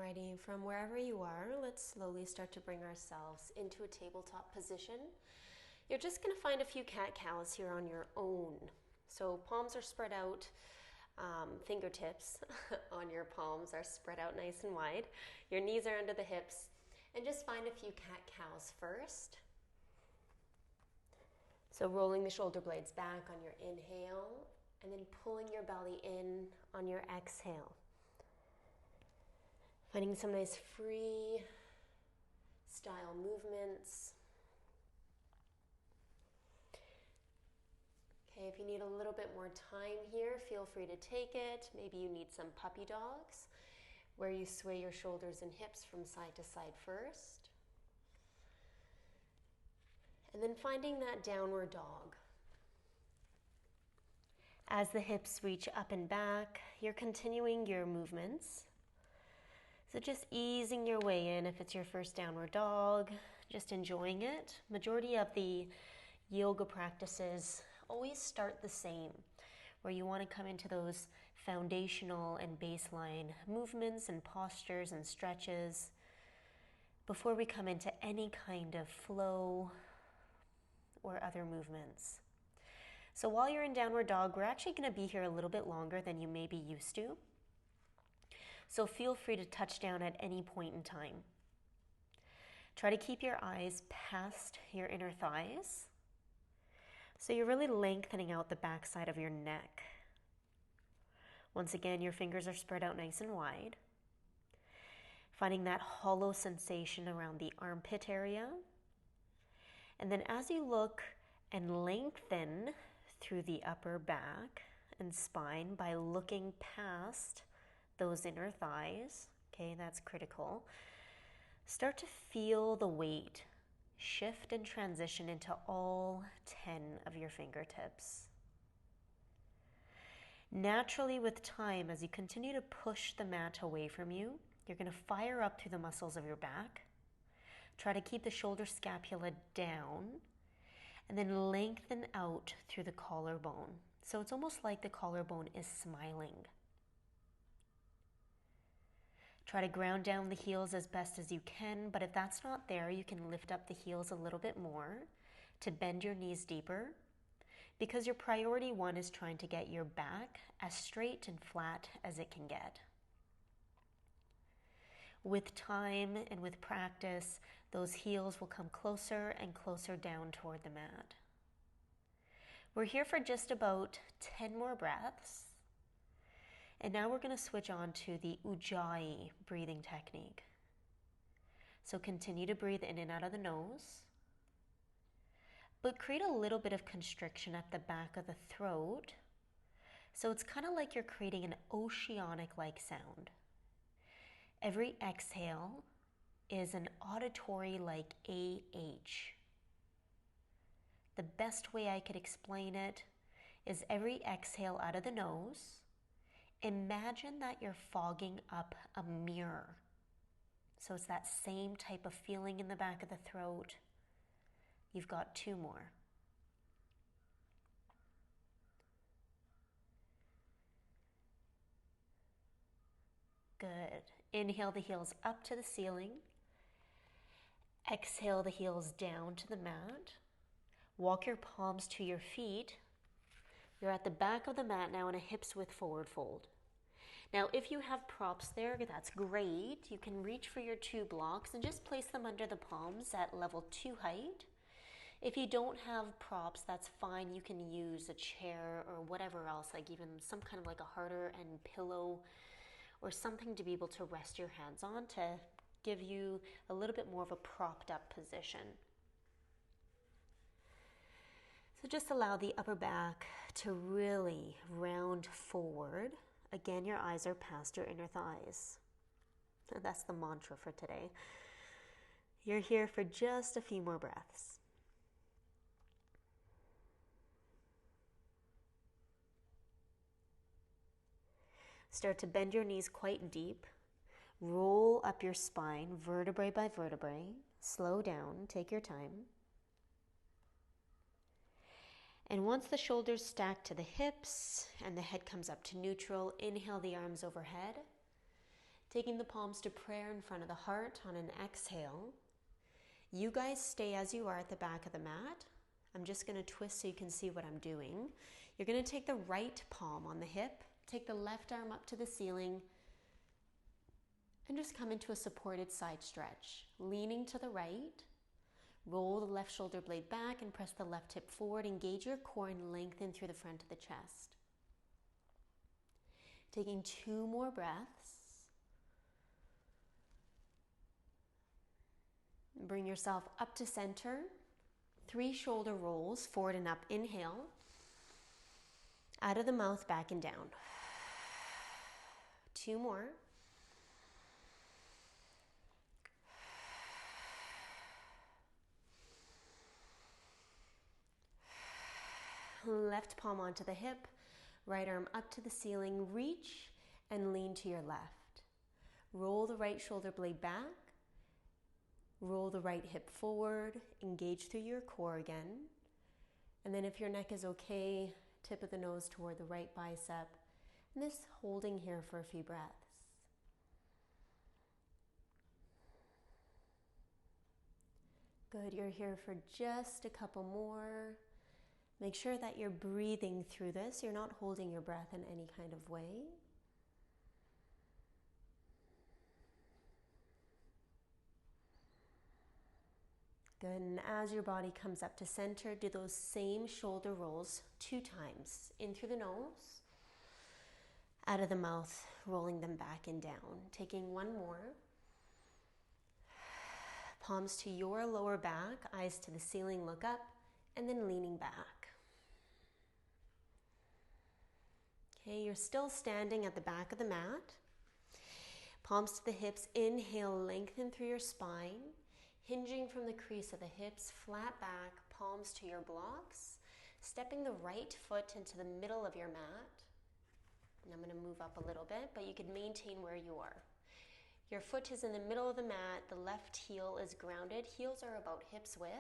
Alrighty, from wherever you are, let's slowly start to bring ourselves into a tabletop position. You're just going to find a few cat-cows here on your own. So palms are spread out, fingertips on your palms are spread out nice and wide. Your knees are under the hips, and just find a few cat-cows first. So rolling the shoulder blades back on your inhale, and then pulling your belly in on your exhale. Finding some nice free style movements. Okay, if you need a little bit more time here, feel free to take it. Maybe you need some puppy dogs, where you sway your shoulders and hips from side to side first. And then finding that downward dog. As the hips reach up and back, you're continuing your movements. So just easing your way in if it's your first downward dog, just enjoying it. Majority of the yoga practices always start the same, where you want to come into those foundational and baseline movements and postures and stretches before we come into any kind of flow or other movements. So while you're in downward dog, we're actually going to be here a little bit longer than you may be used to. So feel free to touch down at any point in time. Try to keep your eyes past your inner thighs. So you're really lengthening out the back side of your neck. Once again, your fingers are spread out nice and wide. Finding that hollow sensation around the armpit area. And then as you look and lengthen through the upper back and spine by looking past those inner thighs, okay, that's critical. Start to feel the weight shift and transition into all 10 of your fingertips. Naturally, with time, as you continue to push the mat away from you, you're going to fire up through the muscles of your back. Try to keep the shoulder scapula down, and then lengthen out through the collarbone. So it's almost like the collarbone is smiling. Try to ground down the heels as best as you can, but if that's not there, you can lift up the heels a little bit more to bend your knees deeper, because your priority one is trying to get your back as straight and flat as it can get. With time and with practice, those heels will come closer and closer down toward the mat. We're here for just about 10 more breaths. And now we're going to switch on to the Ujjayi breathing technique. So continue to breathe in and out of the nose, but create a little bit of constriction at the back of the throat. So it's kind of like you're creating an oceanic-like sound. Every exhale is an auditory like AH. The best way I could explain it is every exhale out of the nose, imagine that you're fogging up a mirror. So it's that same type of feeling in the back of the throat. You've got 2 more. Good. Inhale the heels up to the ceiling. Exhale the heels down to the mat. Walk your palms to your feet. You're at the back of the mat now in a hips width forward fold. Now, if you have props there, that's great. You can reach for your 2 blocks and just place them under the palms at level 2 height. If you don't have props, that's fine. You can use a chair or whatever else, like even some kind of like a harder end pillow or something to be able to rest your hands on to give you a little bit more of a propped up position. So just allow the upper back to really round forward. Again, your eyes are past your inner thighs. That's the mantra for today. You're here for just a few more breaths. Start to bend your knees quite deep. Roll up your spine, vertebrae by vertebrae. Slow down, take your time. And once the shoulders stack to the hips and the head comes up to neutral, inhale the arms overhead. Taking the palms to prayer in front of the heart on an exhale. You guys stay as you are at the back of the mat. I'm just going to twist so you can see what I'm doing. You're going to take the right palm on the hip, take the left arm up to the ceiling, and just come into a supported side stretch. Leaning to the right, roll the left shoulder blade back and press the left hip forward. Engage your core and lengthen through the front of the chest. Taking 2 more breaths. Bring yourself up to center. 3 shoulder rolls, forward and up. Inhale. Out of the mouth, back and down. 2 more. Left palm onto the hip, right arm up to the ceiling. Reach and lean to your left. Roll the right shoulder blade back. Roll the right hip forward. Engage through your core again. And then if your neck is okay, tip of the nose toward the right bicep. And this holding here for a few breaths. Good, you're here for just a couple more. Make sure that you're breathing through this. You're not holding your breath in any kind of way. Good, and as your body comes up to center, do those same shoulder rolls 2 times. In through the nose, out of the mouth, rolling them back and down. Taking 1 more. Palms to your lower back, eyes to the ceiling, look up, and then leaning back. Okay, you're still standing at the back of the mat. Palms to the hips, inhale, lengthen through your spine. Hinging from the crease of the hips, flat back, palms to your blocks. Stepping the right foot into the middle of your mat. And I'm going to move up a little bit, but you can maintain where you are. Your foot is in the middle of the mat, the left heel is grounded. Heels are about hips width.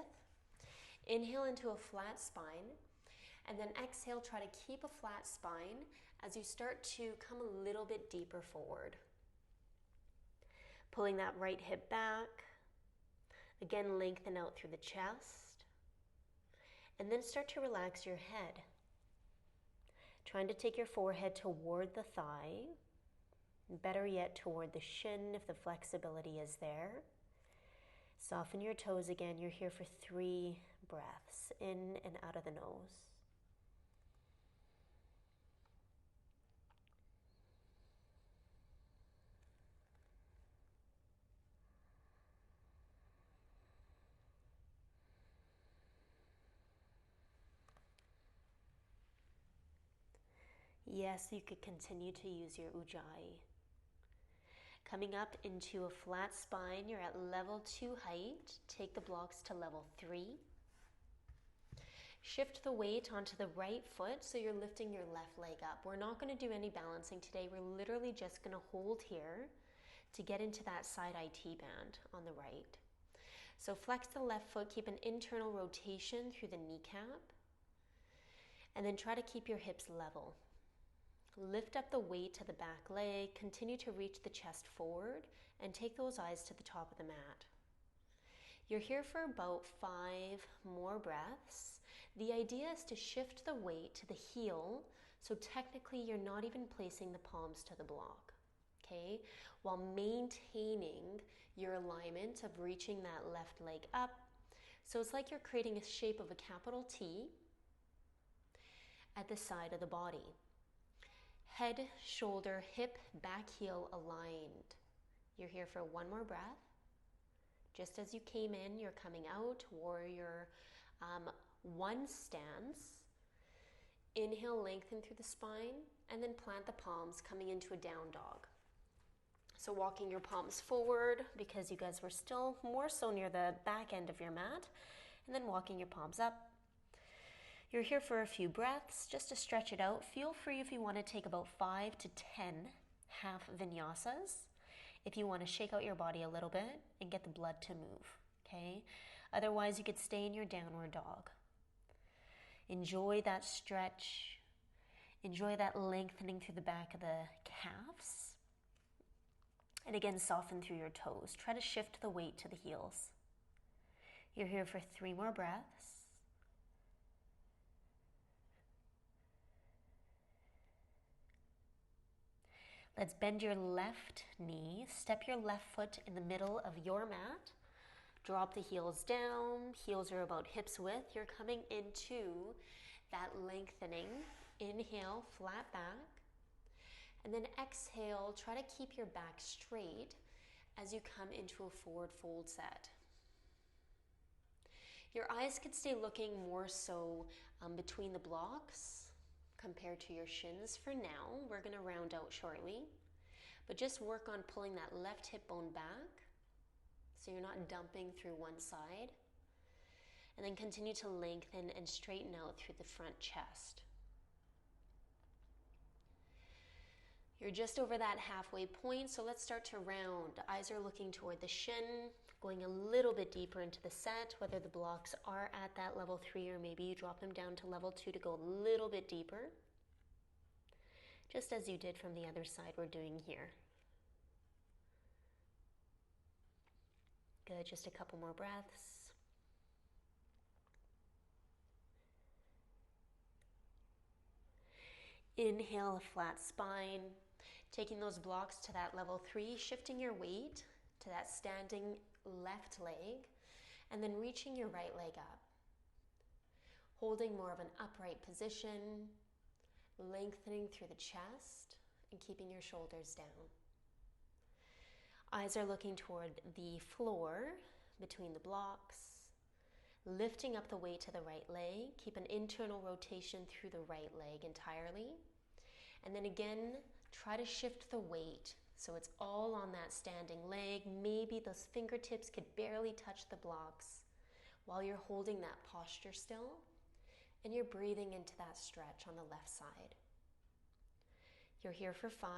Inhale into a flat spine, and then exhale, try to keep a flat spine as you start to come a little bit deeper forward. Pulling that right hip back. Again, lengthen out through the chest. And then start to relax your head. Trying to take your forehead toward the thigh. Better yet, toward the shin if the flexibility is there. Soften your toes again. You're here for 3 breaths, in and out of the nose. Yes, you could continue to use your ujjayi. Coming up into a flat spine, you're at level 2 height. Take the blocks to level 3. Shift the weight onto the right foot so you're lifting your left leg up. We're not going to do any balancing today. We're literally just going to hold here to get into that side IT band on the right. So flex the left foot, keep an internal rotation through the kneecap, and then try to keep your hips level. Lift up the weight to the back leg, continue to reach the chest forward, and take those eyes to the top of the mat. You're here for about 5 more breaths. The idea is to shift the weight to the heel, so technically you're not even placing the palms to the block, okay? While maintaining your alignment of reaching that left leg up. So it's like you're creating a shape of a capital T at the side of the body. Head, shoulder, hip, back heel aligned. You're here for 1 more breath. Just as you came in, you're coming out, warrior 1 stance. Inhale, lengthen through the spine, and then plant the palms, coming into a down dog. So walking your palms forward because you guys were still more so near the back end of your mat, and then walking your palms up. You're here for a few breaths, just to stretch it out. Feel free if you want to take about 5 to 10 half vinyasas, if you want to shake out your body a little bit and get the blood to move, okay? Otherwise, you could stay in your downward dog. Enjoy that stretch. Enjoy that lengthening through the back of the calves. And again, soften through your toes. Try to shift the weight to the heels. You're here for 3 more breaths. Let's bend your left knee. Step your left foot in the middle of your mat. Drop the heels down. Heels are about hips width. You're coming into that lengthening. Inhale, flat back. And then exhale, try to keep your back straight as you come into a forward fold set. Your eyes could stay looking more so between the blocks compared to your shins for now. We're going to round out shortly. But just work on pulling that left hip bone back so you're not dumping through one side. And then continue to lengthen and straighten out through the front chest. You're just over that halfway point, so let's start to round. Eyes are looking toward the shin, going a little bit deeper into the set, whether the blocks are at that level 3 or maybe you drop them down to level 2 to go a little bit deeper. Just as you did from the other side, we're doing here. Good, just a couple more breaths. Inhale, a flat spine. Taking those blocks to that level 3, shifting your weight to that standing left leg, and then reaching your right leg up. Holding more of an upright position, lengthening through the chest, and keeping your shoulders down. Eyes are looking toward the floor between the blocks, lifting up the weight to the right leg. Keep an internal rotation through the right leg entirely. And then again, try to shift the weight so it's all on that standing leg. Maybe those fingertips could barely touch the blocks while you're holding that posture still, and you're breathing into that stretch on the left side. You're here for 5.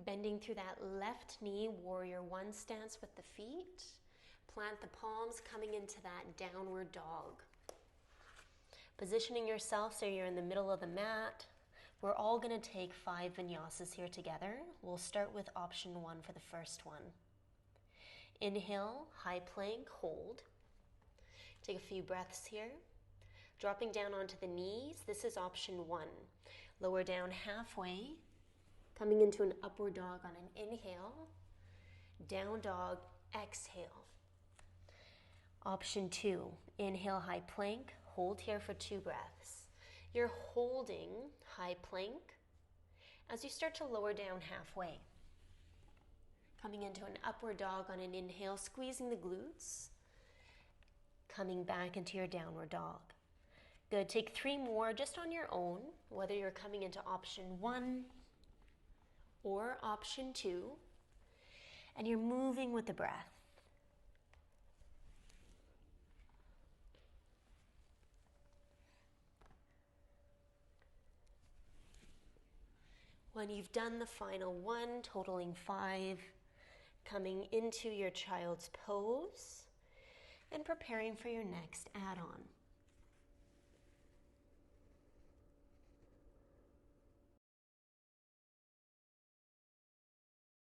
Bending through that left knee, warrior 1 stance with the feet. Plant the palms, coming into that downward dog. Positioning yourself so you're in the middle of the mat. We're all going to take 5 vinyasas here together. We'll start with option 1 for the first one. Inhale, high plank, hold. Take a few breaths here. Dropping down onto the knees, this is option 1. Lower down halfway. Coming into an upward dog on an inhale, down dog, exhale. Option 2, inhale, high plank, hold here for 2 breaths. You're holding high plank as you start to lower down halfway. Coming into an upward dog on an inhale, squeezing the glutes, coming back into your downward dog. Good, take 3 more just on your own, whether you're coming into option 1, or option 2, and you're moving with the breath. When you've done the final one, totaling 5, coming into your child's pose and preparing for your next add-on.